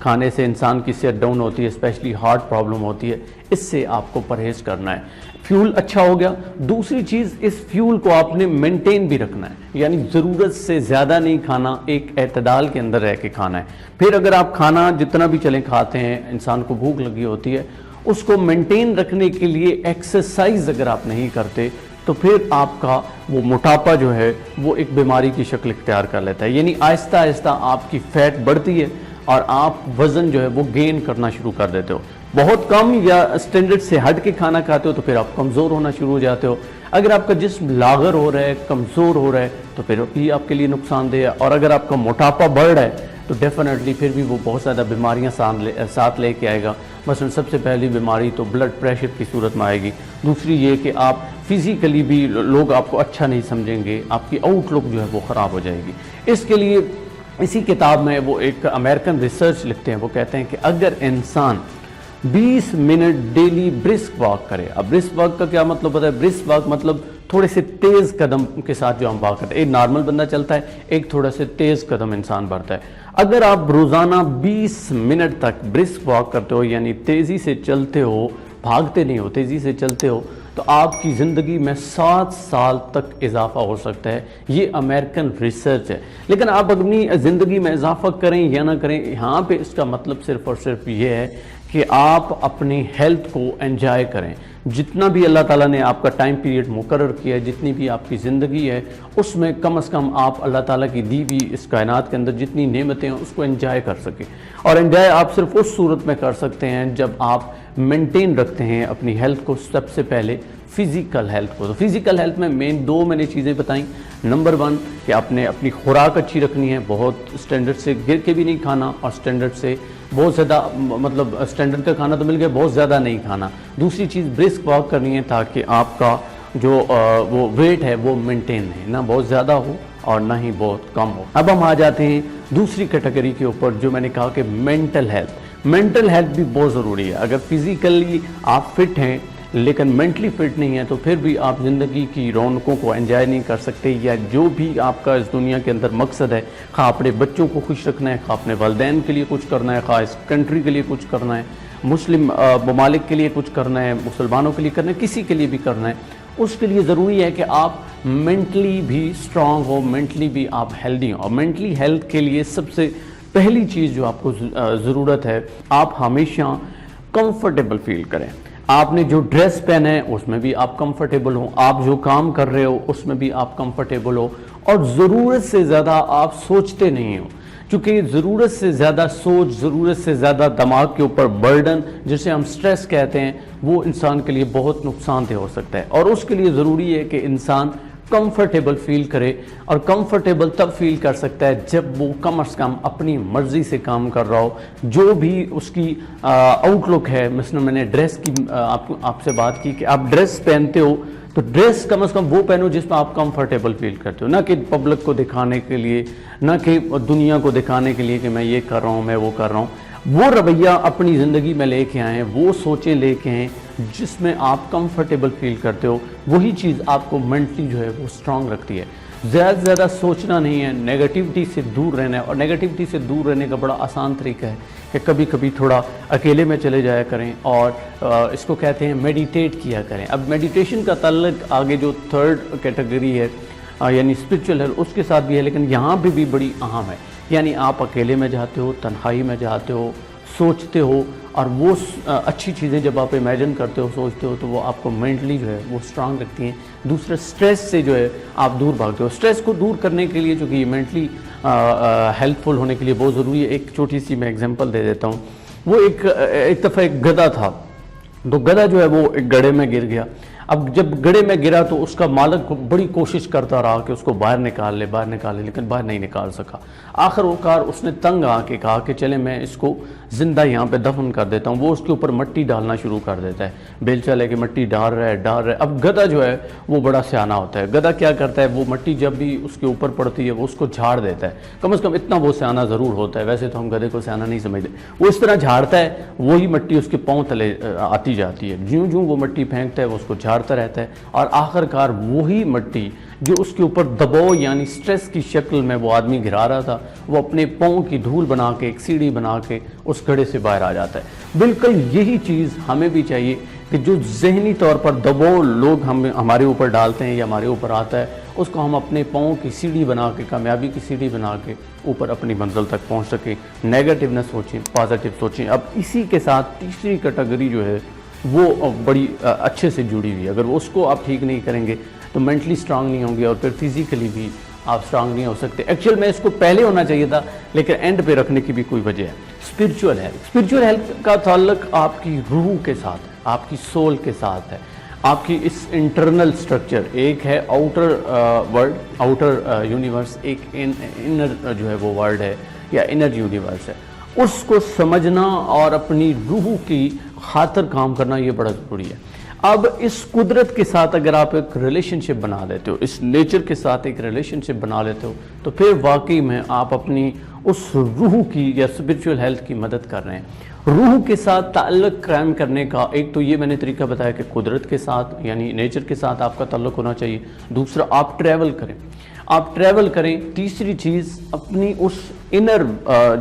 کھانے سے انسان کی صحت ڈاؤن ہوتی ہے، اسپیشلی ہارٹ پرابلم ہوتی ہے، اس سے آپ کو پرہیز کرنا ہے۔ فیول اچھا ہو گیا۔ دوسری چیز، اس فیول کو آپ نے مینٹین بھی رکھنا ہے، یعنی ضرورت سے زیادہ نہیں کھانا، ایک اعتدال کے اندر رہ کے کھانا ہے۔ پھر اگر آپ کھانا جتنا بھی چلیں کھاتے ہیں، انسان کو بھوک لگی ہوتی ہے، اس کو مینٹین رکھنے کے لیے ایکسرسائز اگر آپ نہیں کرتے تو پھر آپ کا وہ موٹاپا جو ہے وہ ایک بیماری کی شکل اختیار کر لیتا ہے، یعنی آہستہ آہستہ آپ کی فیٹ بڑھتی ہے اور آپ وزن جو ہے وہ گین کرنا شروع کر دیتے ہو۔ بہت کم یا سٹینڈرڈ سے ہٹ کے کھانا کھاتے ہو تو پھر آپ کمزور ہونا شروع ہو جاتے ہو۔ اگر آپ کا جسم لاغر ہو رہا ہے، کمزور ہو رہا ہے تو پھر بھی آپ کے لیے نقصان دہ ہے، اور اگر آپ کا موٹاپا بڑھ رہا ہے تو ڈیفینیٹلی پھر بھی وہ بہت زیادہ بیماریاں ساتھ لے کے آئے گا۔ مثلا سب سے پہلی بیماری تو بلڈ پریشر کی صورت میں آئے گی، دوسری یہ کہ آپ فزیکلی بھی لوگ آپ کو اچھا نہیں سمجھیں گے، آپ کی آؤٹ لک جو ہے وہ خراب ہو جائے گی۔ اس کے لیے اسی کتاب میں وہ ایک امریکن ریسرچ لکھتے ہیں، وہ کہتے ہیں کہ اگر انسان 20 منٹ ڈیلی برسک واک کرے۔ اب برسک واک کا کیا مطلب ہوتا ہے؟ برسک واک مطلب تھوڑے سے تیز قدم کے ساتھ جو ہم واک کرتے ہیں، ایک نارمل بندہ چلتا ہے، ایک تھوڑا سے تیز قدم انسان بڑھتا ہے۔ اگر آپ روزانہ 20 منٹ تک برسک واک کرتے ہو، یعنی تیزی سے چلتے ہو، بھاگتے نہیں ہو، تیزی سے چلتے ہو، تو آپ کی زندگی میں 7 سال تک اضافہ ہو سکتا ہے۔ یہ امریکن ریسرچ ہے۔ لیکن آپ اپنی زندگی میں اضافہ کریں یا نہ کریں، یہاں پہ اس کا مطلب صرف اور صرف یہ ہے کہ آپ اپنی ہیلتھ کو انجوائے کریں۔ جتنا بھی اللہ تعالیٰ نے آپ کا ٹائم پیریڈ مقرر کیا ہے، جتنی بھی آپ کی زندگی ہے، اس میں کم از کم آپ اللہ تعالیٰ کی دی ہوئی اس کائنات کے اندر جتنی نعمتیں ہیں اس کو انجوائے کر سکیں۔ اور انجوائے آپ صرف اس صورت میں کر سکتے ہیں جب آپ مینٹین رکھتے ہیں اپنی ہیلتھ کو، سب سے پہلے فزیکل ہیلتھ کو۔ تو فزیکل ہیلتھ میں دو میں نے چیزیں بتائیں۔ نمبر 1 کہ آپ نے اپنی خوراک اچھی رکھنی ہے، بہت سٹینڈرڈ سے گر کے بھی نہیں کھانا، اور سٹینڈرڈ سے بہت زیادہ، مطلب سٹینڈرڈ کا کھانا تو مل گیا، بہت زیادہ نہیں کھانا۔ دوسری چیز برسک واک کرنی ہے تاکہ آپ کا جو وہ ویٹ ہے وہ مینٹین ہے، نہ بہت زیادہ ہو اور نہ ہی بہت کم ہو۔ اب ہم آ جاتے ہیں دوسری کیٹیگری کے اوپر، جو میں نے کہا کہ مینٹل ہیلتھ۔ مینٹل ہیلتھ بھی بہت ضروری ہے۔ اگر فزیکلی آپ فٹ ہیں لیکن مینٹلی فٹ نہیں ہے تو پھر بھی آپ زندگی کی رونقوں کو انجوائے نہیں کر سکتے، یا جو بھی آپ کا اس دنیا کے اندر مقصد ہے، خواہ اپنے بچوں کو خوش رکھنا ہے، خواہ اپنے والدین کے لیے کچھ کرنا ہے، خواہ اس کنٹری کے لیے کچھ کرنا ہے، مسلم ممالک کے لیے کچھ کرنا ہے، مسلمانوں کے لیے کرنا ہے، کسی کے لیے بھی کرنا ہے، اس کے لیے ضروری ہے کہ آپ مینٹلی بھی سٹرانگ ہو، مینٹلی بھی آپ ہیلدی ہوں۔ اور مینٹلی ہیلتھ کے لیے سب سے پہلی چیز جو آپ کو ضرورت ہے، آپ ہمیشہ کمفرٹیبل فیل کریں۔ آپ نے جو ڈریس پہنا ہے اس میں بھی آپ کمفرٹیبل ہو، آپ جو کام کر رہے ہو اس میں بھی آپ کمفرٹیبل ہو، اور ضرورت سے زیادہ آپ سوچتے نہیں ہو، کیونکہ ضرورت سے زیادہ سوچ، ضرورت سے زیادہ دماغ کے اوپر برڈن، جسے ہم سٹریس کہتے ہیں، وہ انسان کے لیے بہت نقصان دہ ہو سکتا ہے۔ اور اس کے لیے ضروری ہے کہ انسان کمفرٹیبل فیل کرے، اور کمفرٹیبل تب فیل کر سکتا ہے جب وہ کم از کم اپنی مرضی سے کام کر رہا ہو، جو بھی اس کی آؤٹ لک ہے۔ مثلا میں نے ڈریس کی آپ سے بات کی کہ آپ ڈریس پہنتے ہو تو ڈریس کم از کم وہ پہنو جس میں آپ کمفرٹیبل فیل کرتے ہو، نہ کہ پبلک کو دکھانے کے لیے، نہ کہ دنیا کو دکھانے کے لیے کہ میں یہ کر رہا ہوں، میں وہ کر رہا ہوں۔ وہ رویہ اپنی زندگی میں لے کے آئیں، وہ سوچیں لے کے آئیں جس میں آپ کمفرٹیبل فیل کرتے ہو، وہی چیز آپ کو مینٹلی جو ہے وہ سٹرانگ رکھتی ہے۔ زیادہ سے زیادہ سوچنا نہیں ہے، نیگیٹیوٹی سے دور رہنا ہے، اور نیگیٹیوٹی سے دور رہنے کا بڑا آسان طریقہ ہے کہ کبھی کبھی تھوڑا اکیلے میں چلے جایا کریں، اور اس کو کہتے ہیں میڈیٹیٹ کیا کریں۔ اب میڈیٹیشن کا تعلق آگے جو 3rd کیٹیگری ہے یعنی اسپرچل ہے اس کے ساتھ بھی ہے، لیکن یہاں پہ بھی بڑی اہم ہے۔ یعنی آپ اکیلے میں جاتے ہو، تنہائی میں جاتے ہو، سوچتے ہو، اور وہ اچھی چیزیں جب آپ امیجن کرتے ہو، سوچتے ہو، تو وہ آپ کو مینٹلی جو ہے وہ سٹرانگ رکھتی ہیں۔ دوسرا، سٹریس سے جو ہے آپ دور بھاگتے ہو۔ سٹریس کو دور کرنے کے لیے، جو کہ یہ مینٹلی ہیلتھ فل ہونے کے لیے بہت ضروری ہے، ایک چھوٹی سی میں ایگزامپل دے دیتا ہوں۔ وہ ایک دفعہ ایک گدھا تھا، تو گدھا جو ہے وہ ایک گڑھے میں گر گیا۔ اب جب گڑھے میں گرا تو اس کا مالک بڑی کوشش کرتا رہا کہ اس کو باہر نکال لے، لیکن باہر نہیں نکال سکا۔ آخر کار اس نے تنگ آ کے کہا کہ چلے میں اس کو زندہ یہاں پہ دفن کر دیتا ہوں۔ وہ اس کے اوپر مٹی ڈالنا شروع کر دیتا ہے، بیلچہ لے کے مٹی ڈال رہا ہے۔ اب گدھا جو ہے وہ بڑا سیانا ہوتا ہے۔ گدھا کیا کرتا ہے، وہ مٹی جب بھی اس کے اوپر پڑتی ہے وہ اس کو جھاڑ دیتا ہے۔ کم از کم اتنا وہ سیانا ضرور ہوتا ہے، ویسے تو ہم گدھے کو سیانا نہیں سمجھتے۔ وہ اس طرح جھاڑتا ہے، وہی مٹی اس کے پاؤں تلے آتی جاتی ہے، جوں وہ مٹی پھینکتا ہے وہ اس کو جھاڑ گزارتا رہتا ہے اور آخر کار وہی مٹی جو اس کے اوپر دباؤ یعنی سٹریس کی شکل میں وہ آدمی گرا رہا تھا، وہ اپنے پاؤں کی دھول بنا کے ایک سیڑھی بنا کے اس گڑھے سے باہر آ جاتا ہے۔ بالکل یہی چیز ہمیں بھی چاہیے کہ جو ذہنی طور پر دباؤ لوگ ہمارے اوپر ڈالتے ہیں یا ہمارے اوپر آتا ہے، اس کو ہم اپنے پاؤں کی سیڑھی بنا کے، کامیابی کی سیڑھی بنا کے اوپر اپنی منزل تک پہنچ سکیں۔ نیگیٹو نہ سوچیں، پازیٹیو سوچیں۔ اب اسی کے ساتھ تیسری کیٹیگری جو ہے وہ بڑی اچھے سے جڑی ہوئی ہے۔ اگر اس کو آپ ٹھیک نہیں کریں گے تو مینٹلی سٹرانگ نہیں ہوں گے اور پھر فزیکلی بھی آپ سٹرانگ نہیں ہو سکتے۔ ایکچوئل میں اس کو پہلے ہونا چاہیے تھا لیکن اینڈ پہ رکھنے کی بھی کوئی وجہ ہے۔ اسپرچول ہیلتھ، اسپرچول ہیلتھ کا تعلق آپ کی روح کے ساتھ ہے، آپ کی سول کے ساتھ ہے، آپ کی اس انٹرنل سٹرکچر۔ ایک ہے آؤٹر ورلڈ، آؤٹر یونیورس، ایک انر جو ہے وہ ورلڈ ہے یا انر یونیورس ہے۔ اس کو سمجھنا اور اپنی روح کی خاطر کام کرنا یہ بڑا ضروری ہے۔ اب اس قدرت کے ساتھ اگر آپ ایک ریلیشن شپ بنا لیتے ہو، اس نیچر کے ساتھ ایک ریلیشن شپ بنا لیتے ہو، تو پھر واقعی میں آپ اپنی اس روح کی یا اسپرچول ہیلتھ کی مدد کر رہے ہیں۔ روح کے ساتھ تعلق قائم کرنے کا ایک تو یہ میں نے طریقہ بتایا کہ قدرت کے ساتھ یعنی نیچر کے ساتھ آپ کا تعلق ہونا چاہیے۔ دوسرا، آپ ٹریول کریں، آپ ٹریول کریں۔ تیسری چیز، اپنی اس انر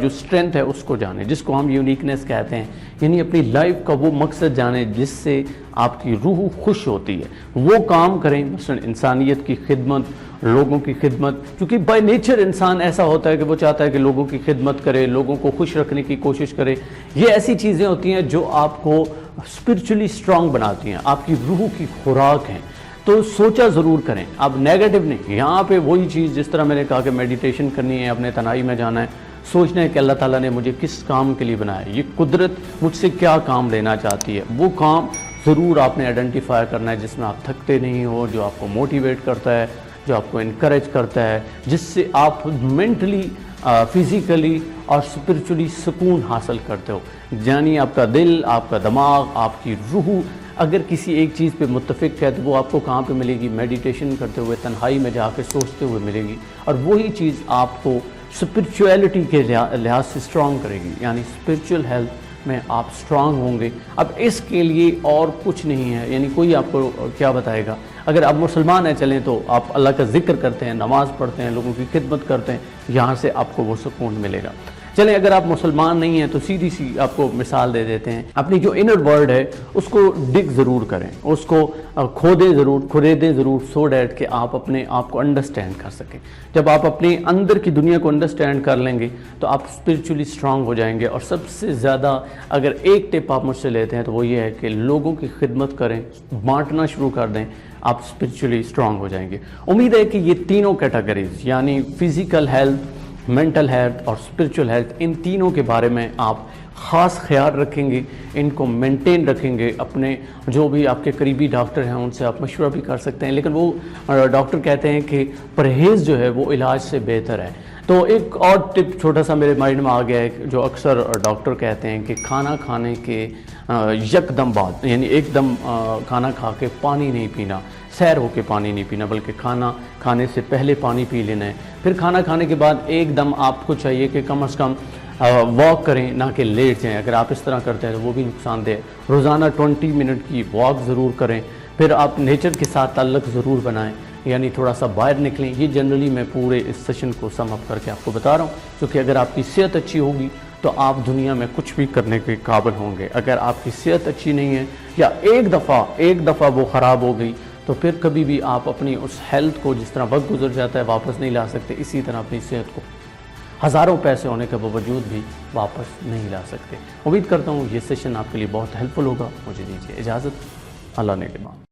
جو سٹرینتھ ہے اس کو جانیں، جس کو ہم یونیکنیس کہتے ہیں، یعنی اپنی لائف کا وہ مقصد جانیں جس سے آپ کی روح خوش ہوتی ہے، وہ کام کریں۔ مثلا انسانیت کی خدمت، لوگوں کی خدمت، کیونکہ بائی نیچر انسان ایسا ہوتا ہے کہ وہ چاہتا ہے کہ لوگوں کی خدمت کرے، لوگوں کو خوش رکھنے کی کوشش کرے۔ یہ ایسی چیزیں ہوتی ہیں جو آپ کو اسپرچولی اسٹرانگ بناتی ہیں، آپ کی روح کی خوراک ہیں۔ تو سوچا ضرور کریں، اب نیگیٹو نہیں۔ یہاں پہ وہی چیز جس طرح میں نے کہا کہ میڈیٹیشن کرنی ہے، اپنے تنہائی میں جانا ہے، سوچنا ہے کہ اللہ تعالیٰ نے مجھے کس کام کے لیے بنایا ہے، یہ قدرت مجھ سے کیا کام لینا چاہتی ہے۔ وہ کام ضرور آپ نے آئیڈینٹیفائی کرنا ہے جس میں آپ تھکتے نہیں ہو، جو آپ کو موٹیویٹ کرتا ہے، جو آپ کو انکریج کرتا ہے، جس سے آپ مینٹلی، فزیکلی اور اسپرچولی سکون حاصل کرتے ہو۔ یعنی آپ کا دل، آپ کا دماغ، آپ کی روح اگر کسی ایک چیز پہ متفق ہے تو وہ آپ کو کہاں پہ ملے گی؟ میڈیٹیشن کرتے ہوئے، تنہائی میں جا کے سوچتے ہوئے ملے گی، اور وہی چیز آپ کو اسپرچویلٹی کے لحاظ سے اسٹرانگ کرے گی، یعنی اسپرچول ہیلتھ میں آپ اسٹرانگ ہوں گے۔ اب اس کے لیے اور کچھ نہیں ہے، یعنی کوئی آپ کو کیا بتائے گا؟ اگر آپ مسلمان ہیں چلیں تو آپ اللہ کا ذکر کرتے ہیں، نماز پڑھتے ہیں، لوگوں کی خدمت کرتے ہیں، یہاں سے آپ کو وہ سکون ملے گا۔ چلیں اگر آپ مسلمان نہیں ہیں تو سیدھی سی آپ کو مثال دے دیتے ہیں، اپنی جو انر ورلڈ ہے اس کو ڈگ ضرور کریں، اس کو کھودیں ضرور، سو دیٹ کہ آپ اپنے آپ کو انڈرسٹینڈ کر سکیں۔ جب آپ اپنے اندر کی دنیا کو انڈرسٹینڈ کر لیں گے تو آپ اسپرچولی اسٹرانگ ہو جائیں گے۔ اور سب سے زیادہ اگر ایک ٹپ آپ مجھ سے لیتے ہیں تو وہ یہ ہے کہ لوگوں کی خدمت کریں، بانٹنا شروع کر دیں، آپ اسپرچولی اسٹرانگ ہو جائیں گے۔ امید ہے کہ یہ تینوں کیٹیگریز یعنی فزیکل ہیلتھ، مینٹل ہیلتھ اور اسپرچول ہیلتھ، ان تینوں کے بارے میں آپ خاص خیال رکھیں گے، ان کو مینٹین رکھیں گے۔ اپنے جو بھی آپ کے قریبی ڈاکٹر ہیں ان سے آپ مشورہ بھی کر سکتے ہیں، لیکن وہ ڈاکٹر کہتے ہیں کہ پرہیز جو ہے وہ علاج سے بہتر ہے۔ تو ایک اور ٹپ چھوٹا سا میرے مائنڈ میں آ گیا ہے جو اکثر ڈاکٹر کہتے ہیں کہ کھانا کھانے کے یک دم بعد، یعنی ایک دم کھانا کھا کے پانی نہیں پینا، سیر ہو کے پانی نہیں پینا، بلکہ کھانا کھانے سے پہلے پانی پی لینا ہے۔ پھر کھانا کھانے کے بعد ایک دم آپ کو چاہیے کہ کم از کم واک کریں، نہ کہ لیٹ جائیں۔ اگر آپ اس طرح کرتے ہیں تو وہ بھی نقصان دہ ہے۔ روزانہ 20 منٹ کی واک ضرور کریں۔ پھر آپ نیچر کے ساتھ تعلق ضرور بنائیں، یعنی تھوڑا سا باہر نکلیں۔ یہ جنرلی میں پورے اس سیشن کو سم اپ کر کے آپ کو بتا رہا ہوں، کیونکہ اگر آپ کی صحت اچھی ہوگی تو آپ دنیا میں کچھ بھی کرنے کے قابل ہوں گے۔ اگر آپ کی صحت اچھی نہیں ہے یا ایک دفعہ وہ خراب ہو گئی تو پھر کبھی بھی آپ اپنی اس ہیلتھ کو جس طرح وقت گزر جاتا ہے واپس نہیں لا سکتے، اسی طرح اپنی صحت کو ہزاروں پیسے ہونے کے باوجود بھی واپس نہیں لا سکتے۔ امید کرتا ہوں یہ سیشن آپ کے لیے بہت ہیلپ فل ہوگا۔ مجھے دیجیے اجازت، اللہ نے کے بعد۔